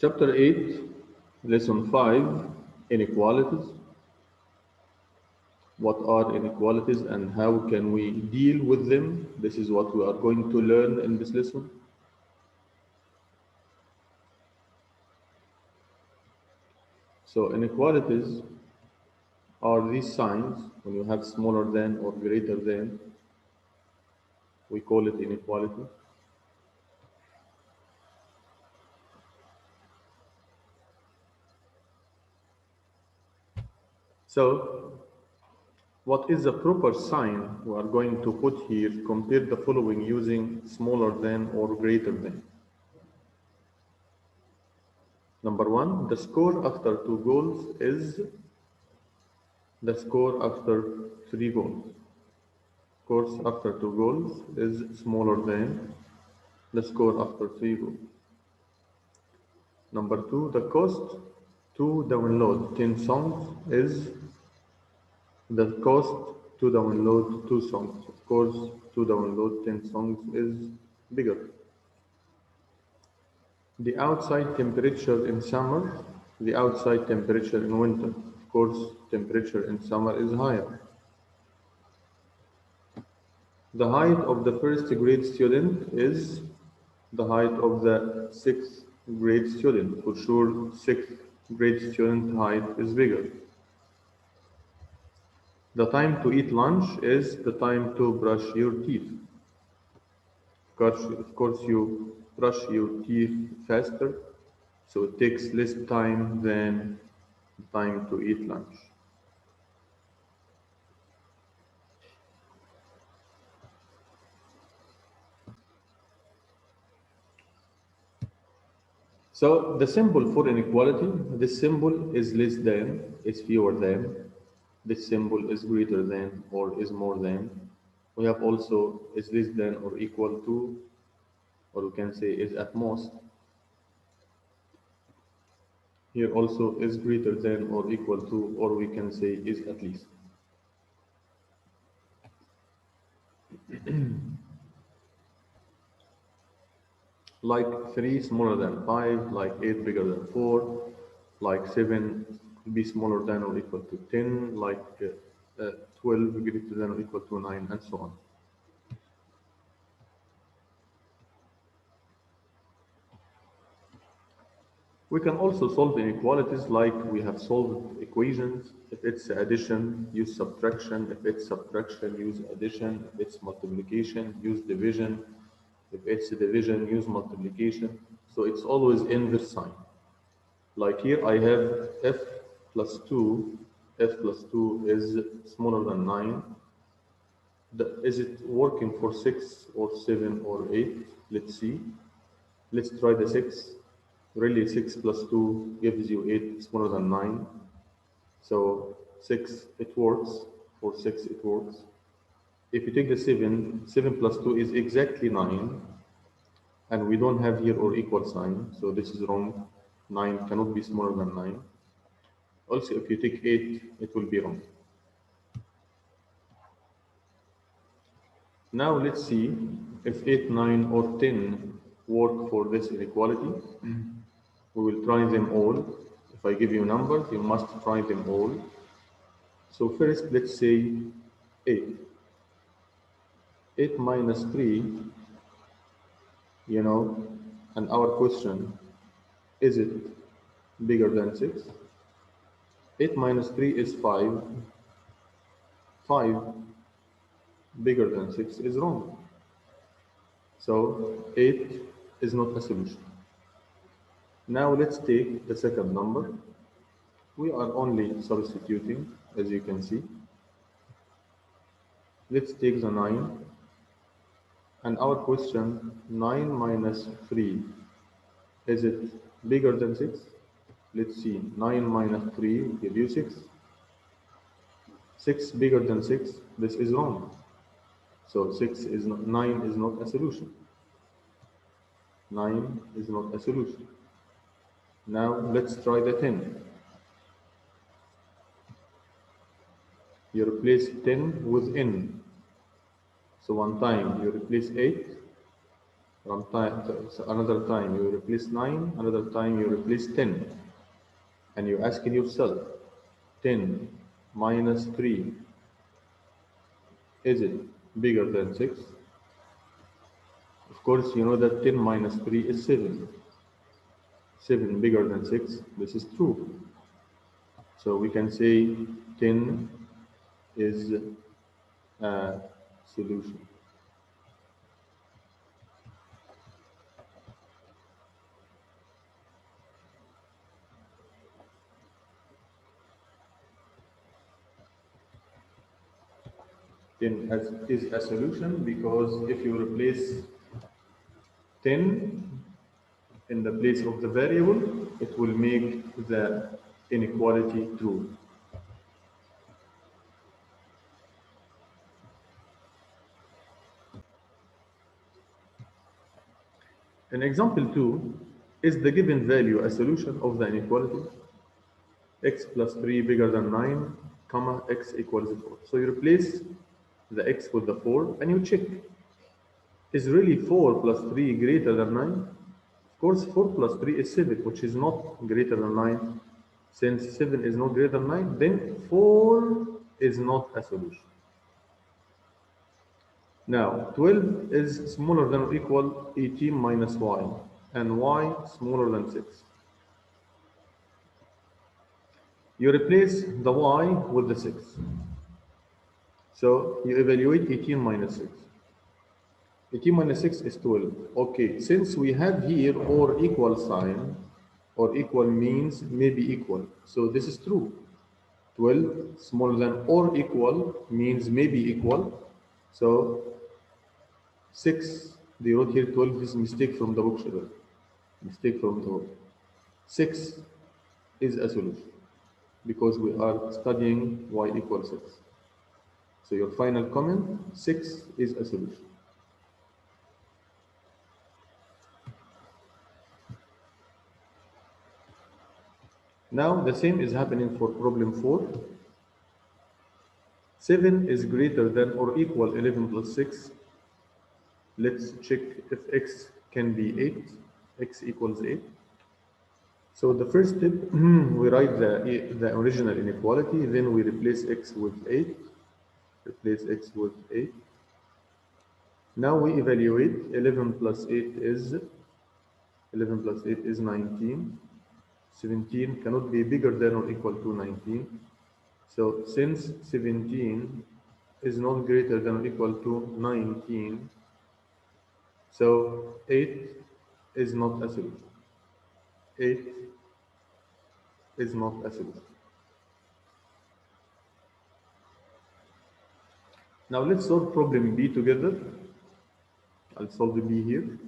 Chapter 8, Lesson 5, Inequalities. What are inequalities and how can we deal with them? This is what we are going to learn in this lesson. So inequalities are these signs when you have smaller than or greater than, we call it inequality. So what is the proper sign we are going to put here? Compare the following using smaller than or greater than. Number one, the score after 2 goals is the score after 3 goals. Course after 2 goals is smaller than the score after 3 goals. Number two, the cost to download 10 songs is the cost to download 2 songs. Of course, to download 10 songs is bigger. The outside temperature in summer, the outside temperature in winter. Of course, temperature in summer is higher. The height of the first grade student is the height of the sixth grade student. For sure, sixth grade student height is bigger. The time to eat lunch is the time to brush your teeth. Of course, you brush your teeth faster, so it takes less time than time to eat lunch. So the symbol for inequality, this symbol is less than, is fewer than, this symbol is greater than or is more than. We have also is less than or equal to, or we can say is at most. Here also is greater than or equal to, or we can say is at least. Like 3 smaller than 5, like 8 bigger than 4, like 7 be smaller than or equal to 10, like 12 greater than or equal to 9, and so on. We can also solve inequalities like we have solved equations. If it's addition, use subtraction. If it's subtraction, use addition. If it's multiplication, use division. If it's division, use multiplication. So it's always inverse sign. Like here I have f plus 2. F plus 2 is smaller than 9. Is it working for 6 or 7 or 8? Let's see. Let's try the 6. Really, 6 plus 2 gives you 8, smaller than 9. So 6, it works. For 6, it works. If you take the 7, 7 plus 2 is exactly 9. And we don't have here or equal sign, so this is wrong. 9 cannot be smaller than 9. Also, if you take 8, it will be wrong. Now let's see if 8, 9, or 10 work for this inequality. We will try them all. If I give you numbers, you must try them all. So first, let's say 8. 8 minus 3, and our question, is it bigger than 6? 8 minus 3 is 5. 5 bigger than 6 is wrong. So 8 is not a solution. Now let's take the second number. We are only substituting, as you can see. Let's take the 9. And our question, 9 minus 3, is it bigger than 6? Let's see, 9 minus 3 will give you 6. 6 bigger than 6, this is wrong. So 9 is not a solution. 9 is not a solution. Now let's try the 10. You replace 10 with n. So one time you replace 8, Another time you replace 9, another time you replace 10. And you asking yourself, 10 minus 3, is it bigger than 6? Of course, you know that 10 minus 3 is 7. 7 bigger than 6, this is true. So we can say 10 is a solution. Is a solution because if you replace 10 in the place of the variable, it will make the inequality true. In example 2, is the given value a solution of the inequality? X plus 3 bigger than 9, comma, x equals 4. So you replace the x with the 4 and you check. Is really 4 plus 3 greater than 9? Of course, 4 plus 3 is 7, which is not greater than 9. Since 7 is not greater than 9, then 4 is not a solution. Now, 12 is smaller than or equal 18 minus y, and y smaller than 6. You replace the y with the 6. So you evaluate 18 minus 6. 18 minus 6 is 12. Okay, since we have here or equal sign, or equal means may be equal. So this is true. 12 smaller than or equal means may be equal. So 6, they wrote here 12, this is mistake from the book, Shabab. Mistake from the book. 6 is a solution because we are studying y equals 6. So your final comment, 6 is a solution. Now the same is happening for problem 4. 7 is greater than or equal 11 plus 6. Let's check if x can be 8. X equals 8. So the first step, we write the original inequality, then we replace x with 8. Replace x with 8. Now we evaluate 11 plus 8 is 19. 17 cannot be bigger than or equal to 19. So since 17 is not greater than or equal to 19, so 8 is not a solution. 8 is not a solution. Now let's solve problem B together. I'll solve the B here.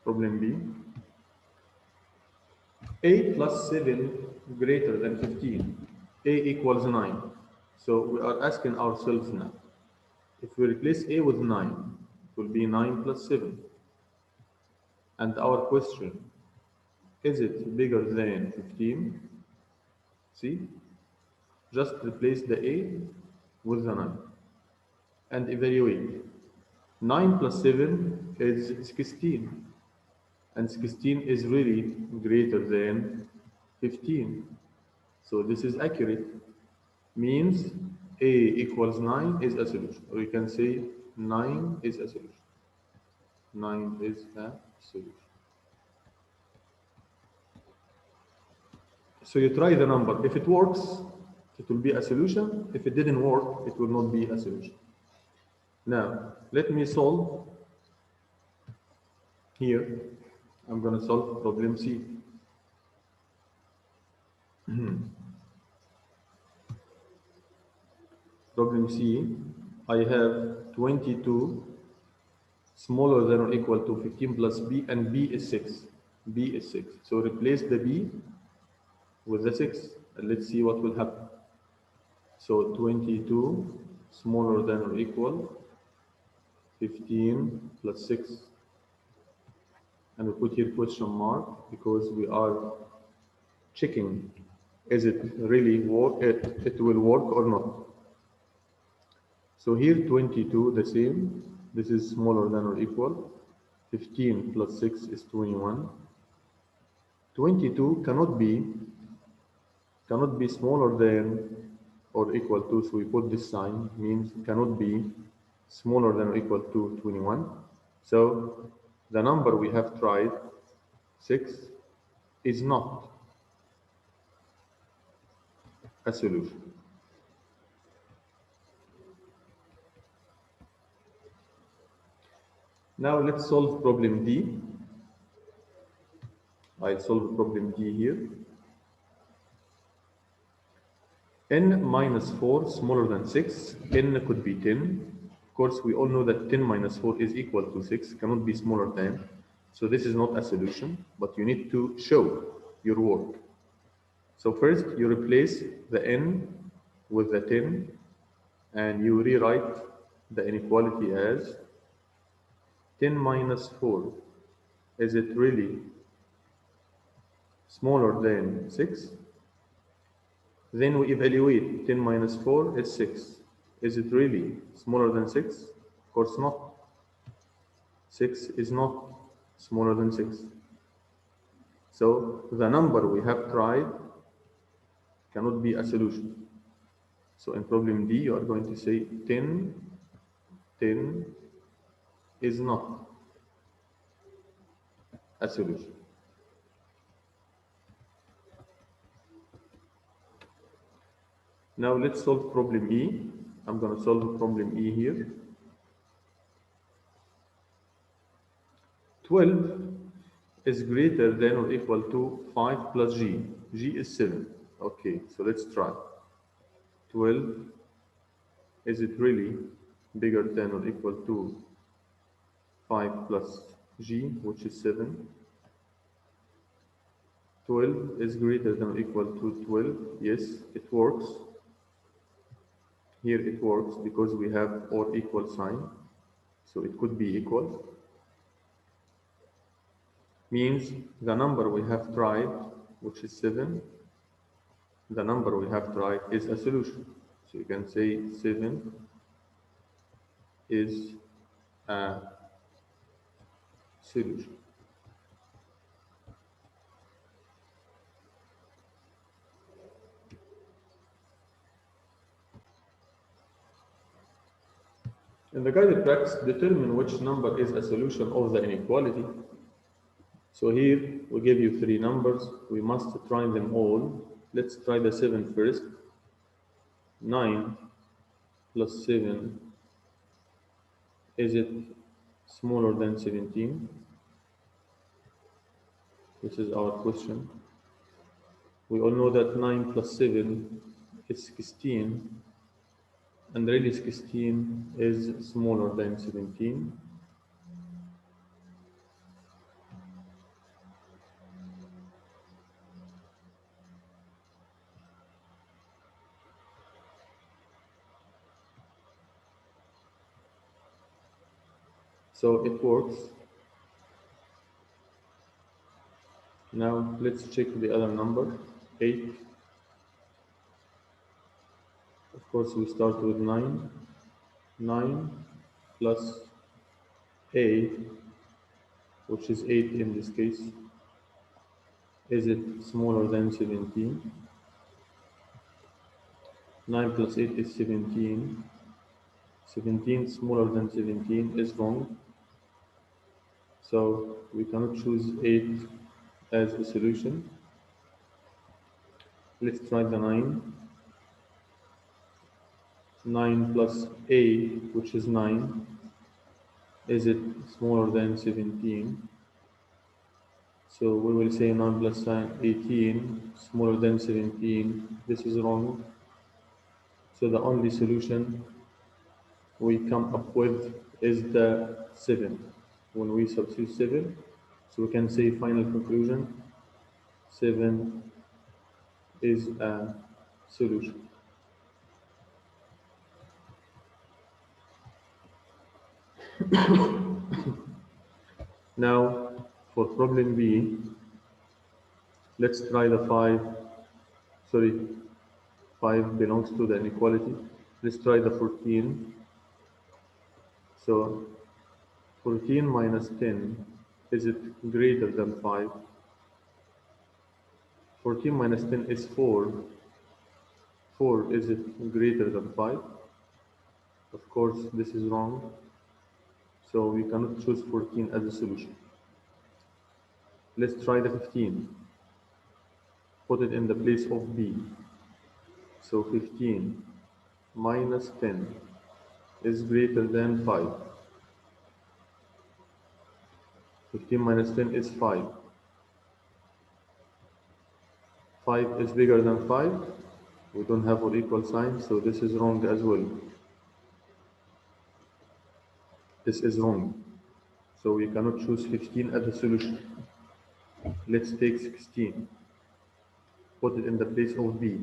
Problem B. 8 plus 7 greater than 15. A equals 9. So we are asking ourselves now, if we replace A with 9, it will be 9 plus 7. And our question, is it bigger than 15? See? Just replace the A with the 9 and evaluate. 9 plus 7 is 16. And 16 is really greater than 15. So this is accurate. Means A equals 9 is a solution. Or you can say 9 is a solution. 9 is a solution. So you try the number. If it works, it will be a solution. If it didn't work, it will not be a solution. Now, let me solve here. I'm going to solve problem C. Problem C, I have 22 smaller than or equal to 15 plus B, and B is 6. B is 6. So replace the B with the 6, and let's see what will happen. So 22 smaller than or equal 15 plus 6. And we put here question mark because we are checking, is it really work? It will work or not. So here 22 the same, this is smaller than or equal. 15 plus 6 is 21. 22 cannot be smaller than or equal to, so we put this sign, means cannot be smaller than or equal to 21. So the number we have tried, 6, is not a solution. Now let's solve problem D. I'll solve problem D here. N minus 4 smaller than 6. N could be 10. Of course, we all know that 10 minus 4 is equal to 6, cannot be smaller than. So this is not a solution, but you need to show your work. So first, you replace the n with the 10, and you rewrite the inequality as 10 minus 4. Is it really smaller than 6? Then we evaluate 10 minus 4 is 6. Is it really smaller than 6? Of course not. 6 is not smaller than 6. So the number we have tried cannot be a solution. So in problem D, you are going to say 10 is not a solution. Now let's solve problem E. I'm going to solve problem E here. 12 is greater than or equal to 5 plus G. G is 7. Okay, so let's try. 12, is it really bigger than or equal to 5 plus G, which is 7? 12 is greater than or equal to 12. Yes, it works. Here it works because we have or equal sign. So it could be equal. Means the number we have tried, which is 7, the number we have tried is a solution. So you can say 7 is a solution. In the guided practice, determine which number is a solution of the inequality. So here we give you 3 numbers. We must try them all. Let's try the 7 first. 9 plus 7, is it smaller than 17? This is our question. We all know that 9 plus 7 is 16, and really 16 is smaller than 17. So it works. Now let's check the other number, 8. Of course, we start with 9. 9 plus 8, which is 8 in this case, is it smaller than 17? 9 plus 8 is 17. 17 smaller than 17 is wrong. So we cannot choose 8 as a solution. Let's try the 9. 9 plus 8, which is 9, is it smaller than 17? So we will say 9 plus 9, 18, smaller than 17. This is wrong. So the only solution we come up with is the 7. When we substitute 7, so we can say final conclusion, 7 is a solution. Now for problem B, let's try the 5. 5 belongs to the inequality. Let's try the 14. So 14 minus 10, is it greater than 5? 14 minus 10 is 4. 4, is it greater than 5? Of course, this is wrong. So we cannot choose 14 as a solution. Let's try the 15. Put it in the place of B. So 15 minus 10 is greater than 5. 15 minus 10 is 5. 5 is bigger than 5. We don't have or equal sign, so this is wrong as well. This is wrong. So we cannot choose 15 as a solution. Let's take 16. Put it in the place of B.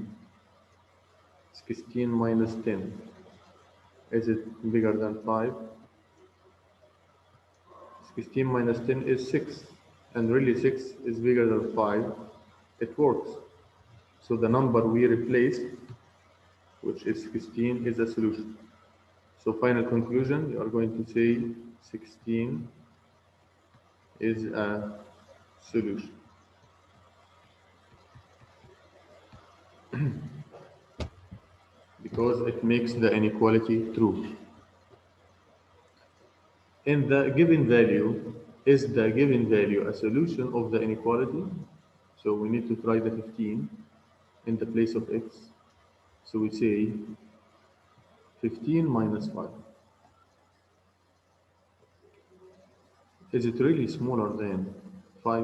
16 minus 10. Is it bigger than 5? 16 minus 10 is 6. And really 6 is bigger than 5. It works. So the number we replaced, which is 16, is a solution. So final conclusion, you are going to say 16 is a solution. Because it makes the inequality true. In the given value, is the given value a solution of the inequality? So we need to try the 15 in the place of x. So we say 15 minus 5. Is it really smaller than 5?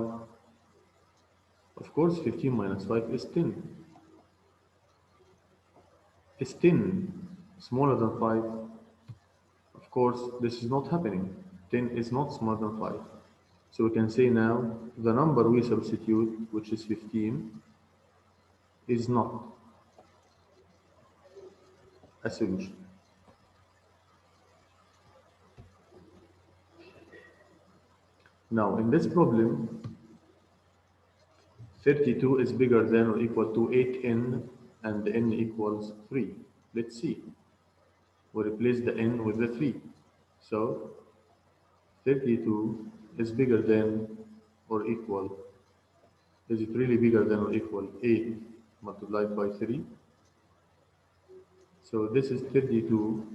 Of course, 15 minus 5 is 10. Is 10 smaller than 5? Of course, this is not happening. 10 is not smaller than 5. So we can say now the number we substitute, which is 15, is not a solution. Now, in this problem, 32 is bigger than or equal to 8n and n equals 3. Let's see. We replace the n with the 3. So 32 is bigger than or equal. Is it really bigger than or equal 8 multiplied by 3? So this is 32.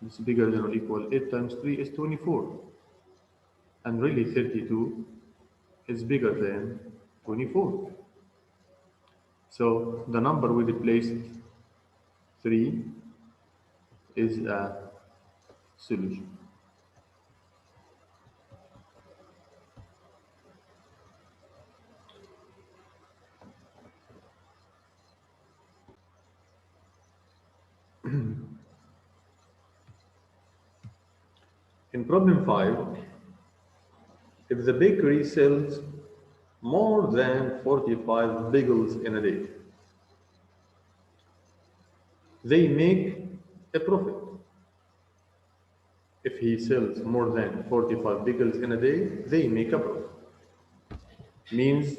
It's bigger than or equal 8 times 3 is 24. And really 32 is bigger than 24. So the number we replaced 3 is a solution. In problem 5, if the bakery sells more than 45 bagels in a day, they make a profit. If he sells more than 45 bagels in a day, they make a profit. Means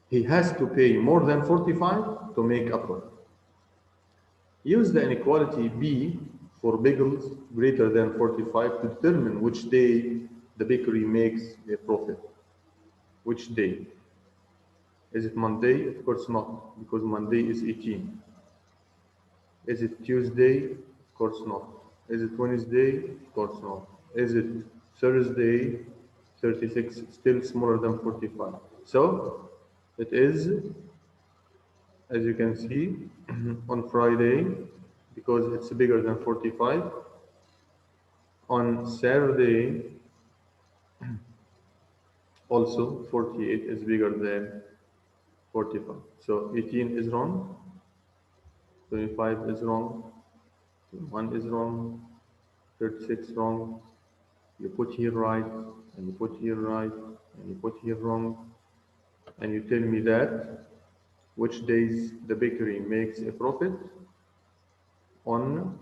he has to pay more than 45 to make a profit. Use the inequality B for bagels greater than 45 to determine which day the bakery makes a profit. Which day? Is it Monday? Of course not, because Monday is 18. Is it Tuesday? Of course not. Is it Wednesday? Of course not. Is it Thursday? 36, still smaller than 45. So it is, as you can see, on Friday, because it's bigger than 45. On Saturday, also 48 is bigger than 45. So 18 is wrong, 25 is wrong, 1 is wrong, 36 wrong. You put here right, and you put here right, and you put here wrong, and you tell me that which days the bakery makes a profit on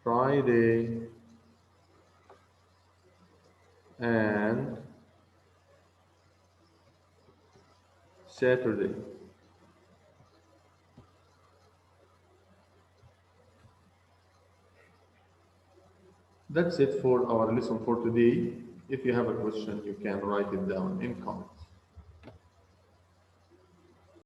Friday and Saturday. That's it for our lesson for today. If you have a question, you can write it down in comments.